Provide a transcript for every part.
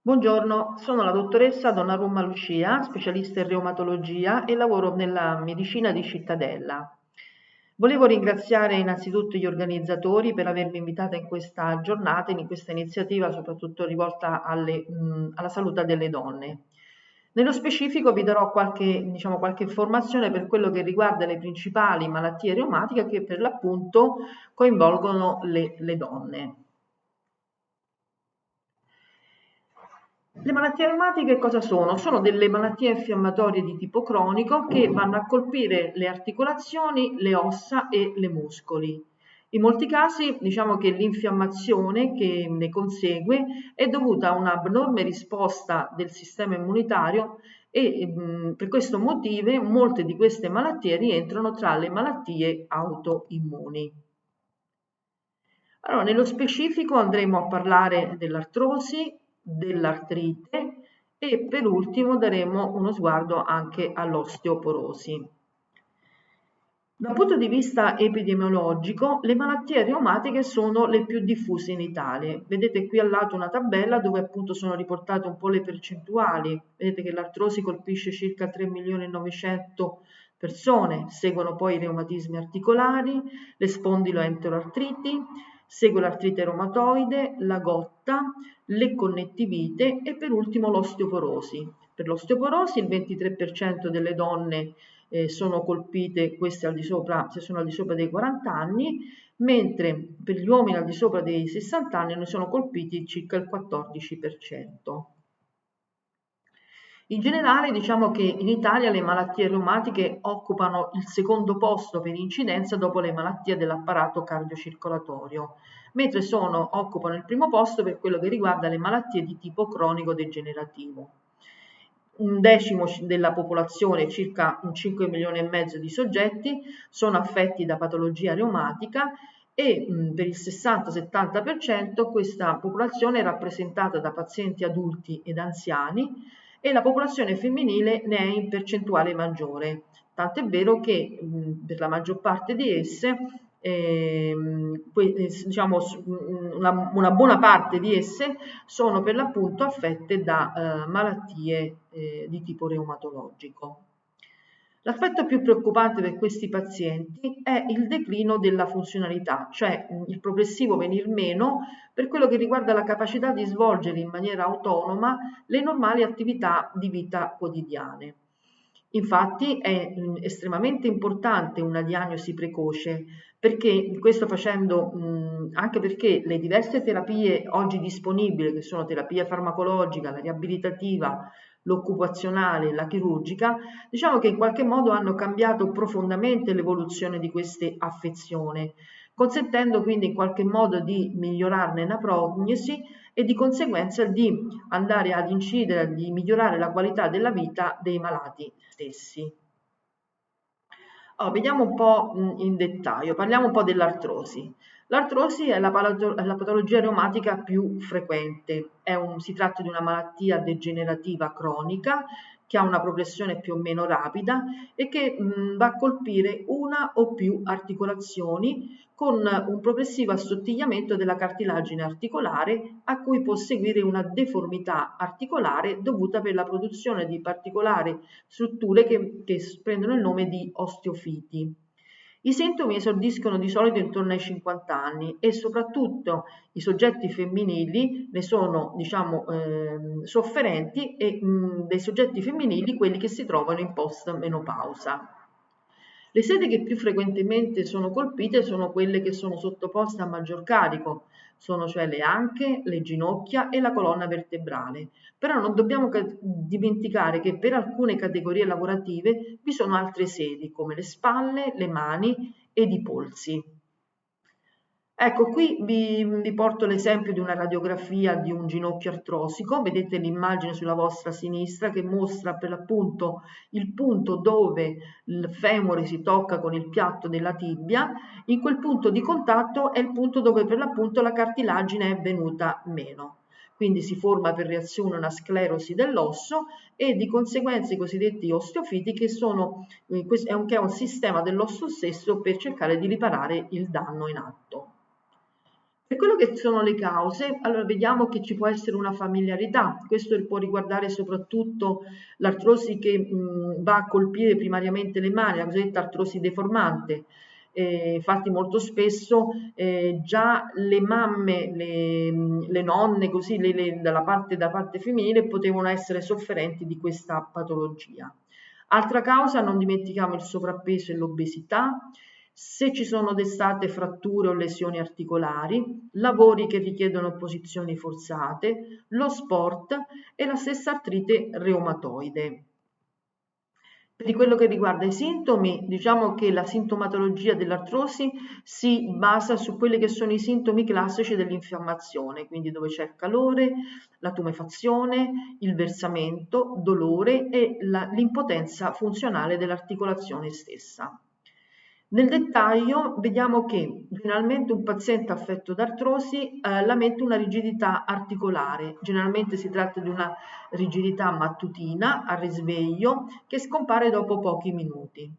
Buongiorno, sono la dottoressa Donnarumma Lucia, specialista in reumatologia e lavoro nella medicina di Cittadella. Volevo ringraziare innanzitutto gli organizzatori per avermi invitata in questa giornata, in questa iniziativa soprattutto rivolta alla salute delle donne. Nello specifico vi darò qualche informazione per quello che riguarda le principali malattie reumatiche che per l'appunto coinvolgono le donne. Le malattie reumatiche cosa sono? Sono delle malattie infiammatorie di tipo cronico che vanno a colpire le articolazioni, le ossa e i muscoli. In molti casi diciamo che l'infiammazione che ne consegue è dovuta a un'abnorme risposta del sistema immunitario e per questo motivo molte di queste malattie rientrano tra le malattie autoimmuni. Allora, nello specifico andremo a parlare dell'artrosi, dell'artrite e per ultimo daremo uno sguardo anche all'osteoporosi. Dal punto di vista epidemiologico, le malattie reumatiche sono le più diffuse in Italia. Vedete qui al lato una tabella dove appunto sono riportate un po' le percentuali. Vedete che l'artrosi colpisce circa 3 milioni e 900 persone, seguono poi i reumatismi articolari, le spondiloenteroartriti, segue l'artrite reumatoide, la gotta, le connettivite e per ultimo l'osteoporosi. Per l'osteoporosi il 23% delle donne sono colpite queste se sono al di sopra dei 40 anni, mentre per gli uomini al di sopra dei 60 anni ne sono colpiti circa il 14%. In generale diciamo che in Italia le malattie reumatiche occupano il secondo posto per incidenza dopo le malattie dell'apparato cardiocircolatorio, mentre occupano il primo posto per quello che riguarda le malattie di tipo cronico degenerativo. Un decimo della popolazione, circa 5 milioni e mezzo di soggetti, sono affetti da patologia reumatica e per il 60-70% questa popolazione è rappresentata da pazienti adulti ed anziani e la popolazione femminile ne è in percentuale maggiore, tanto è vero che per la maggior parte di esse, diciamo, una buona parte di esse sono per l'appunto affette da malattie di tipo reumatologico. L'aspetto più preoccupante per questi pazienti è il declino della funzionalità, cioè il progressivo venir meno per quello che riguarda la capacità di svolgere in maniera autonoma le normali attività di vita quotidiane. Infatti è estremamente importante una diagnosi precoce, perché questo facendo, anche perché le diverse terapie oggi disponibili, che sono terapia farmacologica, la riabilitativa, l'occupazionale, la chirurgica, diciamo che in qualche modo hanno cambiato profondamente l'evoluzione di queste affezioni, consentendo quindi in qualche modo di migliorarne la prognosi e di conseguenza di andare ad incidere, di migliorare la qualità della vita dei malati stessi. Allora, vediamo un po' in dettaglio, parliamo un po' dell'artrosi. L'artrosi è la patologia reumatica più frequente, si tratta di una malattia degenerativa cronica che ha una progressione più o meno rapida e che va a colpire una o più articolazioni con un progressivo assottigliamento della cartilagine articolare a cui può seguire una deformità articolare dovuta per la produzione di particolari strutture che prendono il nome di osteofiti. I sintomi esordiscono di solito intorno ai 50 anni e soprattutto i soggetti femminili ne sono sofferenti e dei soggetti femminili quelli che si trovano in post-menopausa. Le sedi che più frequentemente sono colpite sono quelle che sono sottoposte a maggior carico, sono cioè le anche, le ginocchia e la colonna vertebrale. Però non dobbiamo dimenticare che per alcune categorie lavorative vi sono altre sedi come le spalle, le mani ed i polsi. Ecco, qui vi porto l'esempio di una radiografia di un ginocchio artrosico, vedete l'immagine sulla vostra sinistra che mostra per l'appunto il punto dove il femore si tocca con il piatto della tibia, in quel punto di contatto è il punto dove per l'appunto la cartilagine è venuta meno. Quindi si forma per reazione una sclerosi dell'osso e di conseguenza i cosiddetti osteofiti che è un sistema dell'osso stesso per cercare di riparare il danno in atto. Per quello che sono le cause, allora vediamo che ci può essere una familiarità, questo può riguardare soprattutto l'artrosi che va a colpire primariamente le mani, la cosiddetta artrosi deformante. Infatti molto spesso già le mamme, le nonne, così da parte femminile potevano essere sofferenti di questa patologia. Altra causa, non dimentichiamo il sovrappeso e l'obesità, se ci sono state fratture o lesioni articolari, lavori che richiedono posizioni forzate, lo sport e la stessa artrite reumatoide. Per quello che riguarda i sintomi, diciamo che la sintomatologia dell'artrosi si basa su quelli che sono i sintomi classici dell'infiammazione, quindi dove c'è il calore, la tumefazione, il versamento, dolore e l'impotenza funzionale dell'articolazione stessa. Nel dettaglio vediamo che generalmente un paziente affetto da artrosi lamenta una rigidità articolare, generalmente si tratta di una rigidità mattutina a risveglio che scompare dopo pochi minuti.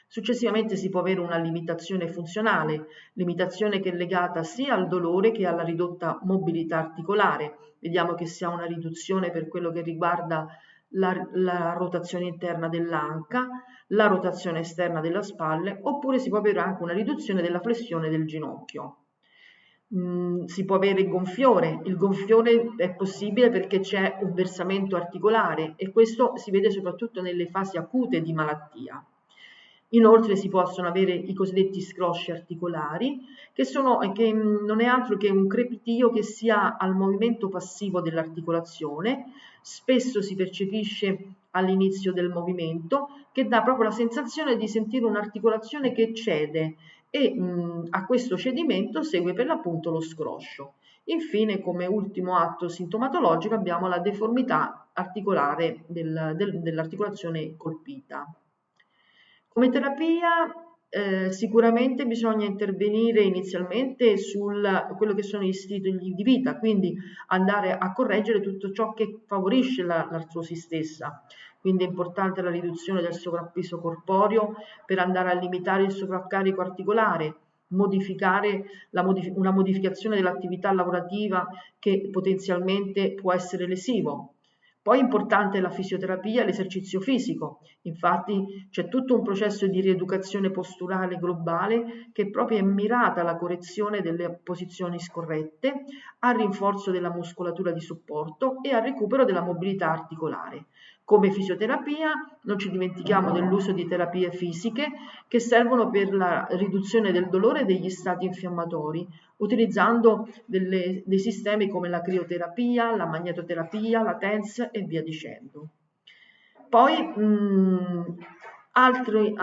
Successivamente si può avere una limitazione funzionale, limitazione che è legata sia al dolore che alla ridotta mobilità articolare. Vediamo che si ha una riduzione per quello che riguarda la rotazione interna dell'anca, la rotazione esterna della spalle, oppure si può avere anche una riduzione della flessione del ginocchio. Si può avere il gonfiore è possibile perché c'è un versamento articolare e questo si vede soprattutto nelle fasi acute di malattia. Inoltre si possono avere i cosiddetti scrosci articolari, che non è altro che un crepitio che si ha al movimento passivo dell'articolazione, spesso si percepisce all'inizio del movimento, che dà proprio la sensazione di sentire un'articolazione che cede e a questo cedimento segue per l'appunto lo scroscio. Infine, come ultimo atto sintomatologico, abbiamo la deformità articolare dell'articolazione colpita. Come terapia sicuramente bisogna intervenire inizialmente su quello che sono gli stili di vita, quindi andare a correggere tutto ciò che favorisce l'artrosi stessa. Quindi è importante la riduzione del sovrappeso corporeo per andare a limitare il sovraccarico articolare, una modificazione dell'attività lavorativa che potenzialmente può essere lesivo. Poi è importante la fisioterapia e l'esercizio fisico, infatti c'è tutto un processo di rieducazione posturale globale che proprio è mirata alla correzione delle posizioni scorrette, al rinforzo della muscolatura di supporto e al recupero della mobilità articolare. Come fisioterapia non ci dimentichiamo dell'uso di terapie fisiche che servono per la riduzione del dolore e degli stati infiammatori, utilizzando dei sistemi come la crioterapia, la magnetoterapia, la TENS e via dicendo. Poi altro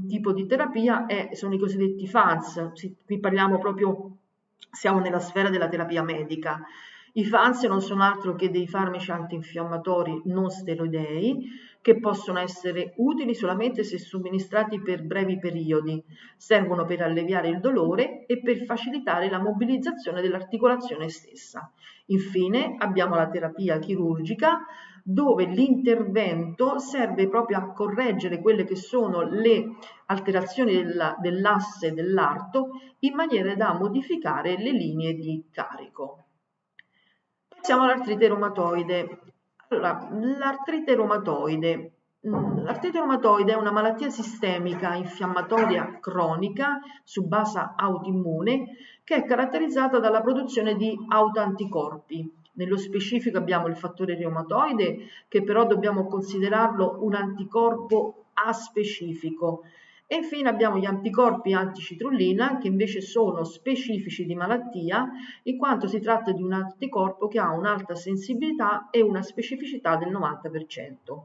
tipo di terapia sono i cosiddetti FANS, qui parliamo proprio, siamo nella sfera della terapia medica. I FANS non sono altro che dei farmaci antinfiammatori non steroidei che possono essere utili solamente se somministrati per brevi periodi, servono per alleviare il dolore e per facilitare la mobilizzazione dell'articolazione stessa. Infine abbiamo la terapia chirurgica dove l'intervento serve proprio a correggere quelle che sono le alterazioni dell'asse dell'arto in maniera da modificare le linee di carico. Passiamo all'artrite reumatoide. Allora, l'artrite reumatoide è una malattia sistemica infiammatoria cronica su base autoimmune che è caratterizzata dalla produzione di autoanticorpi. Nello specifico abbiamo il fattore reumatoide che però dobbiamo considerarlo un anticorpo aspecifico. E infine abbiamo gli anticorpi anticitrulina che invece sono specifici di malattia in quanto si tratta di un anticorpo che ha un'alta sensibilità e una specificità del 90%.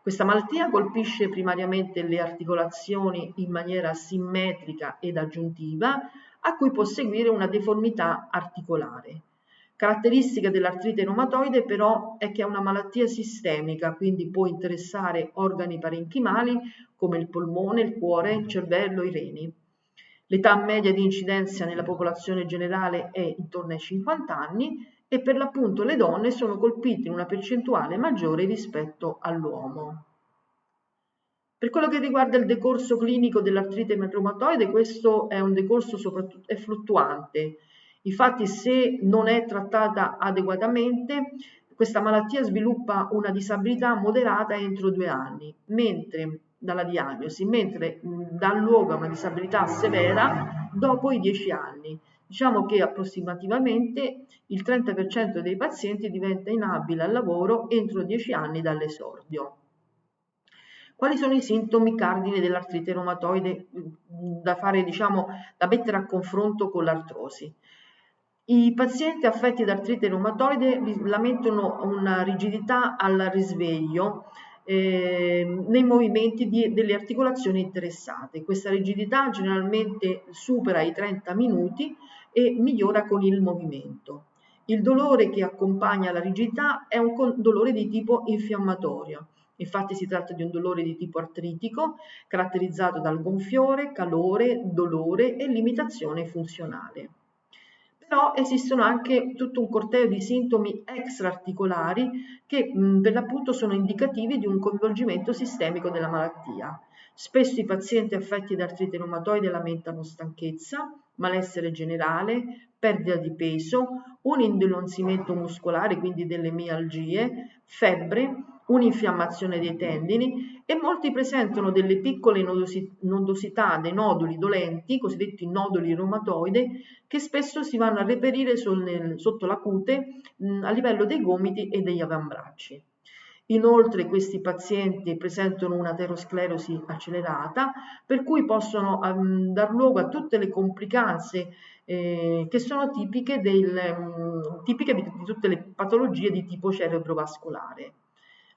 Questa malattia colpisce primariamente le articolazioni in maniera simmetrica ed aggiuntiva, a cui può seguire una deformità articolare. Caratteristica dell'artrite reumatoide però è che è una malattia sistemica, quindi può interessare organi parenchimali come il polmone, il cuore, il cervello, i reni. L'età media di incidenza nella popolazione generale è intorno ai 50 anni e per l'appunto le donne sono colpite in una percentuale maggiore rispetto all'uomo. Per quello che riguarda il decorso clinico dell'artrite reumatoide, questo è un decorso soprattutto è fluttuante. Infatti, se non è trattata adeguatamente, questa malattia sviluppa una disabilità moderata entro 2 anni, mentre dalla diagnosi, mentre dà luogo a una disabilità severa dopo i 10 anni. Diciamo che approssimativamente il 30% dei pazienti diventa inabile al lavoro entro 10 anni dall'esordio. Quali sono i sintomi cardine dell'artrite reumatoide da fare, diciamo, da mettere a confronto con l'artrosi? I pazienti affetti da artrite reumatoide lamentano una rigidità al risveglio nei movimenti delle articolazioni interessate. Questa rigidità generalmente supera i 30 minuti e migliora con il movimento. Il dolore che accompagna la rigidità è un dolore di tipo infiammatorio. Infatti si tratta di un dolore di tipo artritico caratterizzato dal gonfiore, calore, dolore e limitazione funzionale. Però esistono anche tutto un corteo di sintomi extraarticolari che per l'appunto sono indicativi di un coinvolgimento sistemico della malattia. Spesso i pazienti affetti da artrite reumatoide lamentano stanchezza, malessere generale, perdita di peso, un indolenzimento muscolare, quindi delle mialgie, febbre, un'infiammazione dei tendini e molti presentano delle piccole nodosità, dei noduli dolenti, cosiddetti noduli reumatoide, che spesso si vanno a reperire sotto la cute a livello dei gomiti e degli avambracci. Inoltre questi pazienti presentano un'aterosclerosi accelerata, per cui possono dar luogo a tutte le complicanze che sono tipiche di tutte le patologie di tipo cerebrovascolare.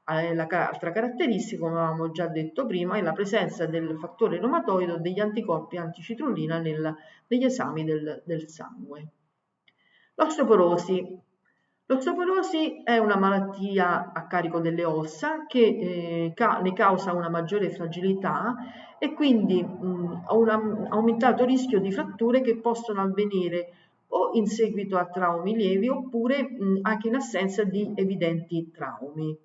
L'altra caratteristica, come avevamo già detto prima, è la presenza del fattore reumatoide o degli anticorpi anticitrulina negli esami del sangue. L'osteoporosi. L'osteoporosi è una malattia a carico delle ossa che ne causa una maggiore fragilità e quindi ha un aumentato rischio di fratture che possono avvenire o in seguito a traumi lievi oppure anche in assenza di evidenti traumi.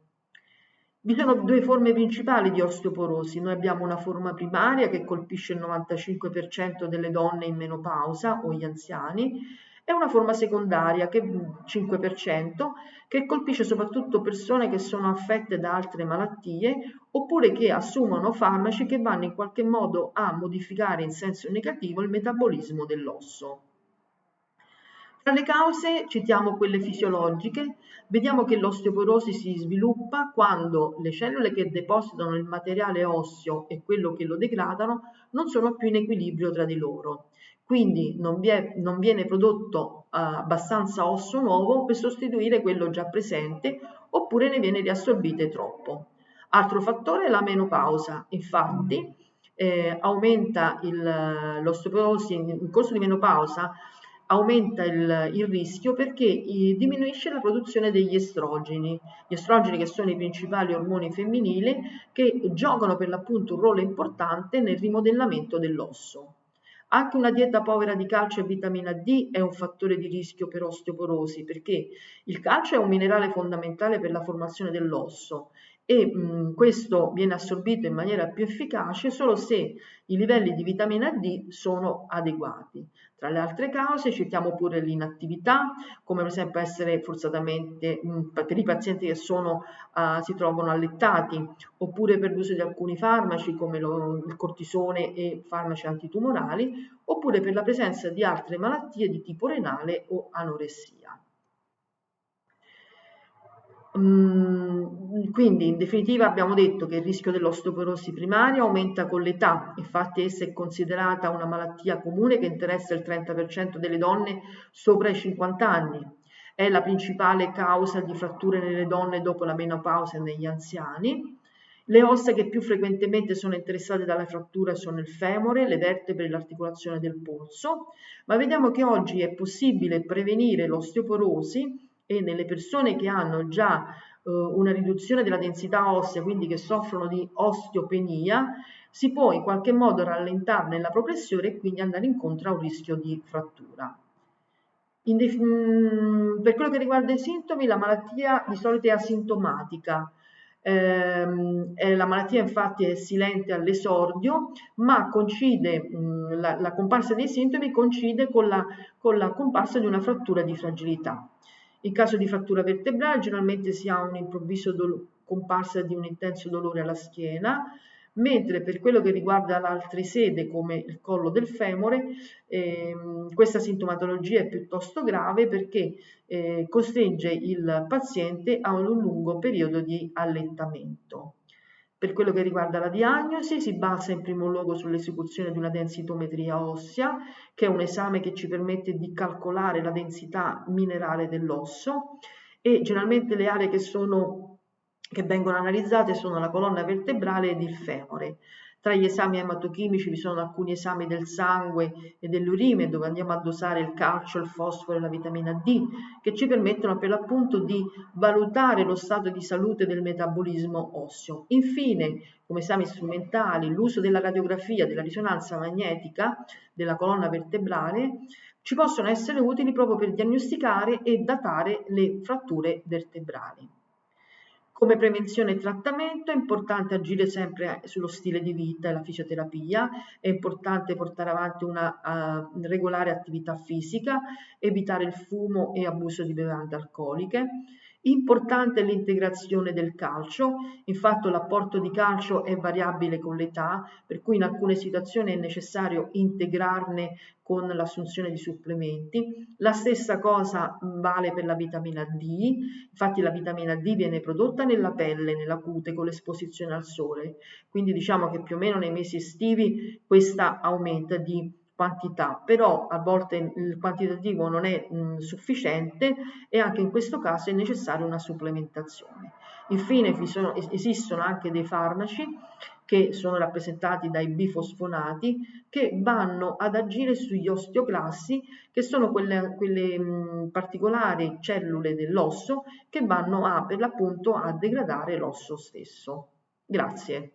Vi sono due forme principali di osteoporosi. Noi abbiamo una forma primaria che colpisce il 95% delle donne in menopausa o gli anziani e una forma secondaria che 5% che colpisce soprattutto persone che sono affette da altre malattie oppure che assumono farmaci che vanno in qualche modo a modificare in senso negativo il metabolismo dell'osso. Tra le cause citiamo quelle fisiologiche, vediamo che l'osteoporosi si sviluppa quando le cellule che depositano il materiale osseo e quello che lo degradano non sono più in equilibrio tra di loro. Quindi non viene prodotto abbastanza osso nuovo per sostituire quello già presente oppure ne viene riassorbite troppo. Altro fattore è la menopausa, infatti aumenta l'osteoporosi in corso di menopausa aumenta il rischio perché diminuisce la produzione degli estrogeni. Gli estrogeni che sono i principali ormoni femminili che giocano per l'appunto un ruolo importante nel rimodellamento dell'osso. Anche una dieta povera di calcio e vitamina D è un fattore di rischio per osteoporosi perché il calcio è un minerale fondamentale per la formazione dell'osso e questo viene assorbito in maniera più efficace solo se i livelli di vitamina D sono adeguati. Tra le altre cause citiamo pure l'inattività, come per esempio essere forzatamente per i pazienti che si trovano allettati, oppure per l'uso di alcuni farmaci come il cortisone e farmaci antitumorali, oppure per la presenza di altre malattie di tipo renale o anoressia. Quindi in definitiva abbiamo detto che il rischio dell'osteoporosi primaria aumenta con l'età, infatti essa è considerata una malattia comune che interessa il 30% delle donne sopra i 50 anni. È la principale causa di fratture nelle donne dopo la menopausa e negli anziani. Le ossa che più frequentemente sono interessate dalla frattura sono il femore, le vertebre e l'articolazione del polso, ma vediamo che oggi è possibile prevenire l'osteoporosi e nelle persone che hanno già una riduzione della densità ossea, quindi che soffrono di osteopenia, si può in qualche modo rallentarne la progressione e quindi andare incontro a un rischio di frattura. Per quello che riguarda i sintomi, la malattia di solito è asintomatica, La malattia infatti è silente all'esordio, ma coincide, la comparsa dei sintomi coincide con la comparsa di una frattura di fragilità. In caso di frattura vertebrale generalmente si ha un'improvviso comparsa di un intenso dolore alla schiena, mentre per quello che riguarda l'altra sede come il collo del femore, questa sintomatologia è piuttosto grave perché costringe il paziente a un lungo periodo di allettamento. Per quello che riguarda la diagnosi, si basa in primo luogo sull'esecuzione di una densitometria ossea, che è un esame che ci permette di calcolare la densità minerale dell'osso, e generalmente le aree che vengono analizzate sono la colonna vertebrale ed il femore. Tra gli esami ematochimici vi sono alcuni esami del sangue e dell'urine dove andiamo a dosare il calcio, il fosforo e la vitamina D, che ci permettono per l'appunto di valutare lo stato di salute del metabolismo osseo. Infine, come esami strumentali, l'uso della radiografia, della risonanza magnetica della colonna vertebrale ci possono essere utili proprio per diagnosticare e datare le fratture vertebrali. Come prevenzione e trattamento è importante agire sempre sullo stile di vita e la fisioterapia, è importante portare avanti una regolare attività fisica, evitare il fumo e abuso di bevande alcoliche. Importante è l'integrazione del calcio, infatti l'apporto di calcio è variabile con l'età, per cui in alcune situazioni è necessario integrarne con l'assunzione di supplementi. La stessa cosa vale per la vitamina D, infatti la vitamina D viene prodotta nella pelle, nella cute con l'esposizione al sole, quindi diciamo che più o meno nei mesi estivi questa aumenta di quantità, però a volte il quantitativo non è sufficiente e anche in questo caso è necessaria una supplementazione. Infine esistono anche dei farmaci che sono rappresentati dai bifosfonati che vanno ad agire sugli osteoclassi, che sono quelle particolari cellule dell'osso che vanno per l'appunto a degradare l'osso stesso. Grazie.